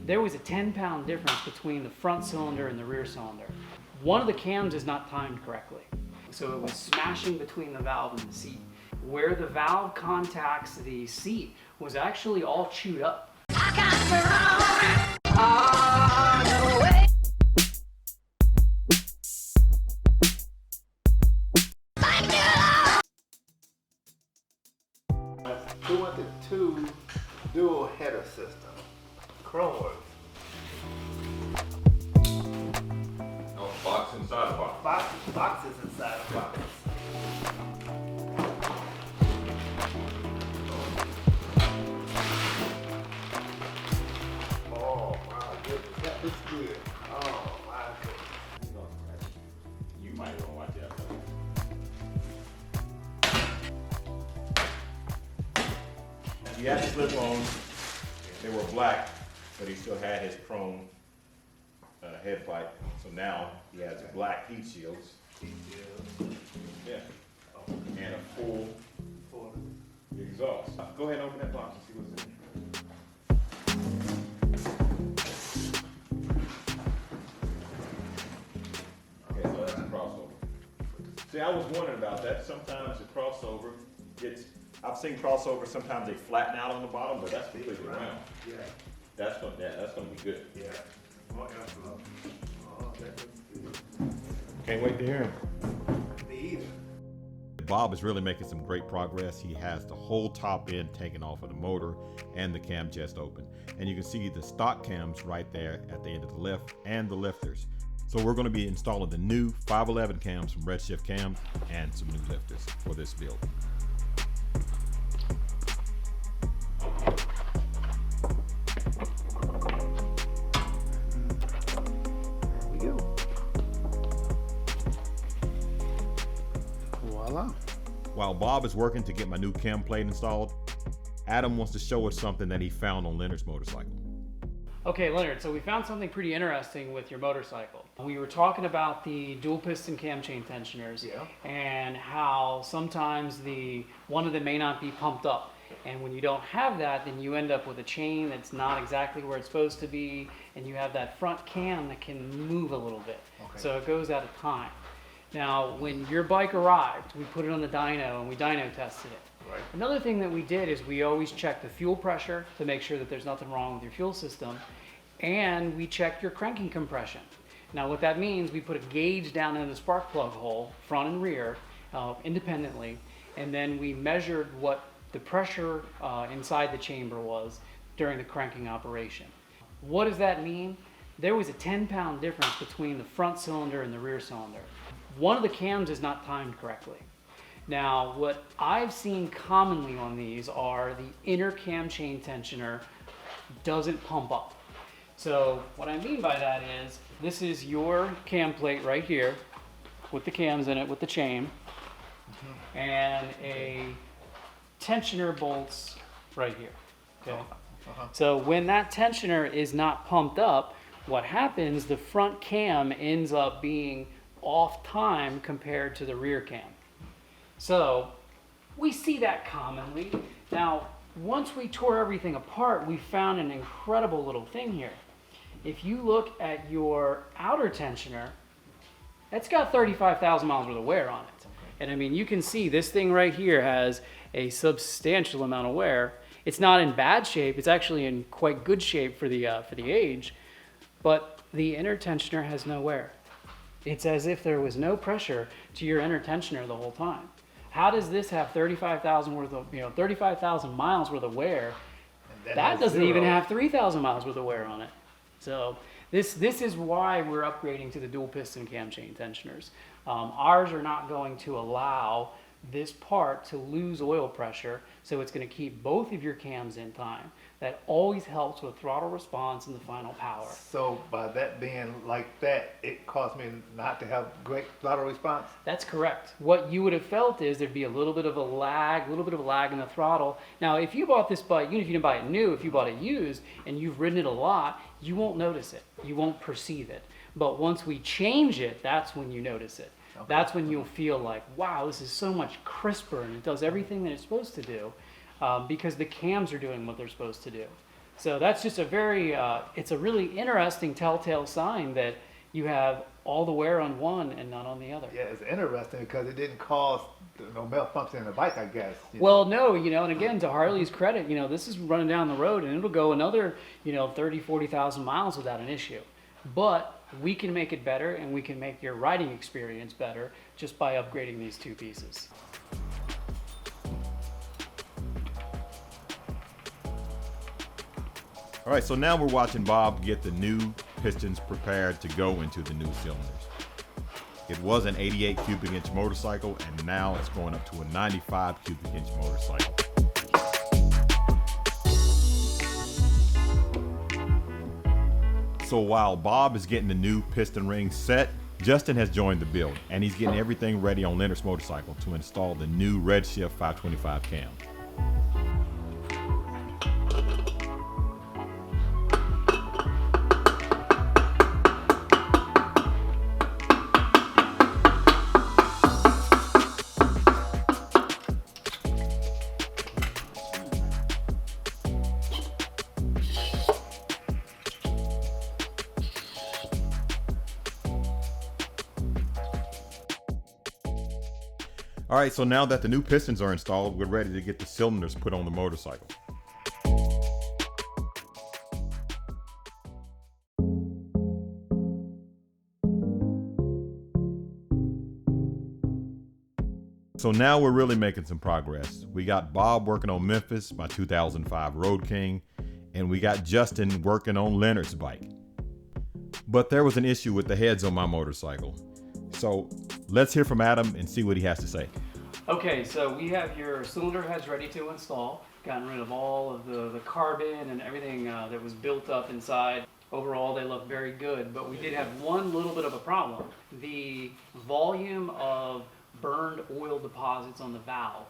there was a 10-pound difference between the front cylinder and the rear cylinder. One of the cams is not timed correctly. So it was smashing between the valve and the seat. Where the valve contacts the seat was actually all chewed up. We went to 2 dual header system. Khrome Werks. No, box inside the box. Boxes inside the box. Oh my goodness, that looks good. Oh my goodness. You might want to watch that. He had the slip-ons. They were black, but he still had his chrome head pipe. So now he has black heat shields. Yeah. And a full exhaust. Go ahead and open that box and see what's in there. Okay, so that's a crossover. See, I was wondering about that. Sometimes the crossover gets, I've seen crossovers, sometimes they flatten out on the bottom, but that's completely round. Yeah. That's gonna be good. Yeah. More airflow. Oh, that looks good. Can't wait to hear him. Me either. Bob is really making some great progress. He has the whole top end taken off of the motor and the cam chest open. And you can see the stock cams right there at the end of the lift and the lifters. So we're going to be installing the new 511 cams from Redshift Cams and some new lifters for this build. There we go. Voila. While Bob is working to get my new cam plate installed, Adam wants to show us something that he found on Leonard's motorcycle. Okay, Leonard, so we found something pretty interesting with your motorcycle. We were talking about the dual piston cam chain tensioners, and how sometimes one of them may not be pumped up. And when you don't have that, then you end up with a chain that's not exactly where it's supposed to be, and you have that front cam that can move a little bit. Okay. So it goes out of time. Now, when your bike arrived, we put it on the dyno and we dyno tested it. Right. Another thing that we did is we always check the fuel pressure to make sure that there's nothing wrong with your fuel system, and we check your cranking compression. Now what that means, we put a gauge down in the spark plug hole, front and rear, independently, and then we measured what the pressure inside the chamber was during the cranking operation. What does that mean? There was a 10-pound difference between the front cylinder and the rear cylinder. One of the cams is not timed correctly. Now, what I've seen commonly on these are the inner cam chain tensioner doesn't pump up. So what I mean by that is, this is your cam plate right here with the cams in it with the chain, and a tensioner bolts right here. Okay. So when that tensioner is not pumped up, what happens, the front cam ends up being off time compared to the rear cam. So we see that commonly. Now, once we tore everything apart, we found an incredible little thing here. If you look at your outer tensioner, it's got 35,000 miles worth of wear on it. And I mean, you can see this thing right here has a substantial amount of wear. It's not in bad shape. It's actually in quite good shape for the age, but the inner tensioner has no wear. It's as if there was no pressure to your inner tensioner the whole time. How does this have 35,000 miles worth of wear? That doesn't even have 3,000 miles worth of wear on it. So this is why we're upgrading to the dual piston cam chain tensioners. Ours are not going to allow this part to lose oil pressure, so it's going to keep both of your cams in time. That always helps with throttle response and the final power. So by that being like that, it caused me not to have great throttle response? That's correct. What you would have felt is there'd be a little bit of a lag in the throttle. Now, if you bought this bike, even if you didn't buy it new, if you bought it used and you've ridden it a lot, you won't notice it. You won't perceive it. But once we change it, that's when you notice it. Okay. That's when you'll feel like, wow, this is so much crisper and it does everything that it's supposed to do, because the cams are doing what they're supposed to do. So that's just a very, it's a really interesting telltale sign that you have all the wear on one and not on the other. Yeah, it's interesting because it didn't cause no malfunction in the bike, I guess. Well, no, and again, to Harley's credit, this is running down the road and it'll go another, 30, 40,000 miles without an issue. But we can make it better and we can make your riding experience better just by upgrading these two pieces. All right, so now we're watching Bob get the new pistons prepared to go into the new cylinders. It was an 88 cubic inch motorcycle, and now it's going up to a 95 cubic inch motorcycle. So while Bob is getting the new piston ring set, Justin has joined the build, and he's getting everything ready on Leonard's motorcycle to install the new Redshift 525 cam. All right, so now that the new pistons are installed, we're ready to get the cylinders put on the motorcycle. So now we're really making some progress. We got Bob working on Memphis, my 2005 Road King, and we got Justin working on Leonard's bike. But there was an issue with the heads on my motorcycle. So let's hear from Adam and see what he has to say. Okay, so we have your cylinder heads ready to install. Gotten rid of all of the carbon and everything that was built up inside. Overall, they look very good, but we did have one little bit of a problem. The volume of burned oil deposits on the valve,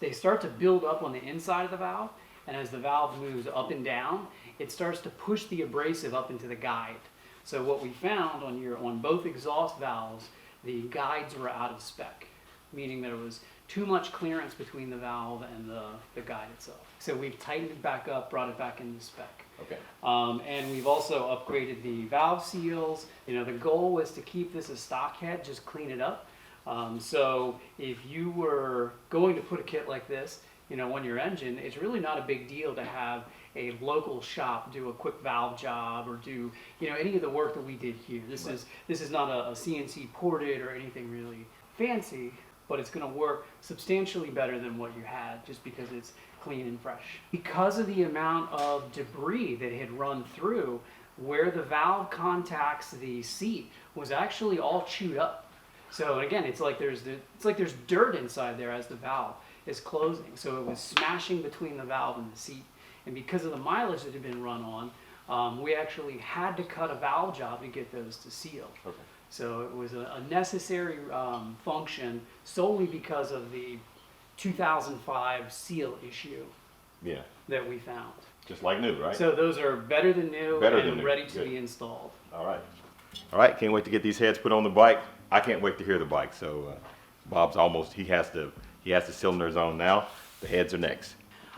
they start to build up on the inside of the valve, and as the valve moves up and down, it starts to push the abrasive up into the guide. So what we found on both exhaust valves, the guides were out of spec, meaning there was too much clearance between the valve and the guide itself. So we've tightened it back up, brought it back into spec. Okay. And we've also upgraded the valve seals. The goal was to keep this a stock head, just clean it up. So if you were going to put a kit like this, on your engine, it's really not a big deal to have a local shop do a quick valve job or do any of the work that we did here. This is not a CNC ported or anything really fancy, but it's going to work substantially better than what you had just because it's clean and fresh. Because of the amount of debris that had run through, where the valve contacts the seat was actually all chewed up. So again, it's like there's dirt inside there as the valve is closing. So it was smashing between the valve and the seat. And because of the mileage that had been run on, we actually had to cut a valve job to get those to seal. Okay. So it was a necessary function solely because of the 2005 seal issue that we found. Just like new, right? So those are better than new and ready to be installed. All right. All right, can't wait to get these heads put on the bike. I can't wait to hear the bike. So Bob's he has the cylinders on now. The heads are next.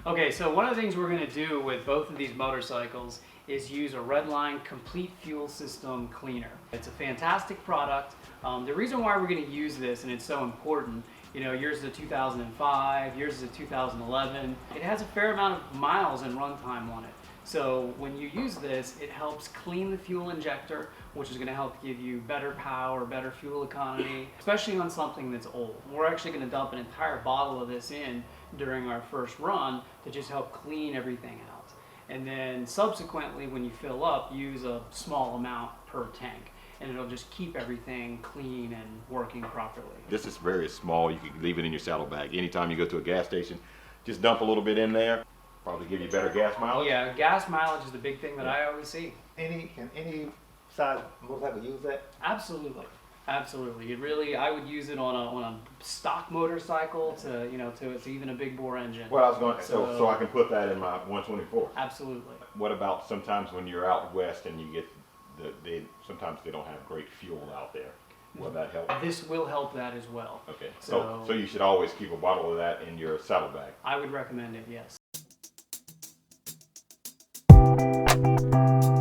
Okay, so one of the things we're going to do with both of these motorcycles is use a Redline Complete Fuel System Cleaner. It's a fantastic product. The reason why we're going to use this, and it's so important, yours is a 2005, yours is a 2011. It has a fair amount of miles and runtime on it. So when you use this, it helps clean the fuel injector, which is going to help give you better power, better fuel economy, especially on something that's old. We're actually going to dump an entire bottle of this in during our first run to just help clean everything out. And then subsequently, when you fill up, use a small amount per tank. And it'll just keep everything clean and working properly. This is very small. You can leave it in your saddlebag. Anytime you go to a gas station, just dump a little bit in there. Probably give you better gas mileage. Yeah, gas mileage is the big thing that I always see. Can any size motorcycle use that? Absolutely, absolutely. I would use it on a stock motorcycle to even a big bore engine. Well, I was going so I can put that in my 124. Absolutely. What about sometimes when you're out west and you get sometimes they don't have great fuel out there? Will that help? This will help that as well. Okay. So you should always keep a bottle of that in your saddlebag. I would recommend it, yes. you.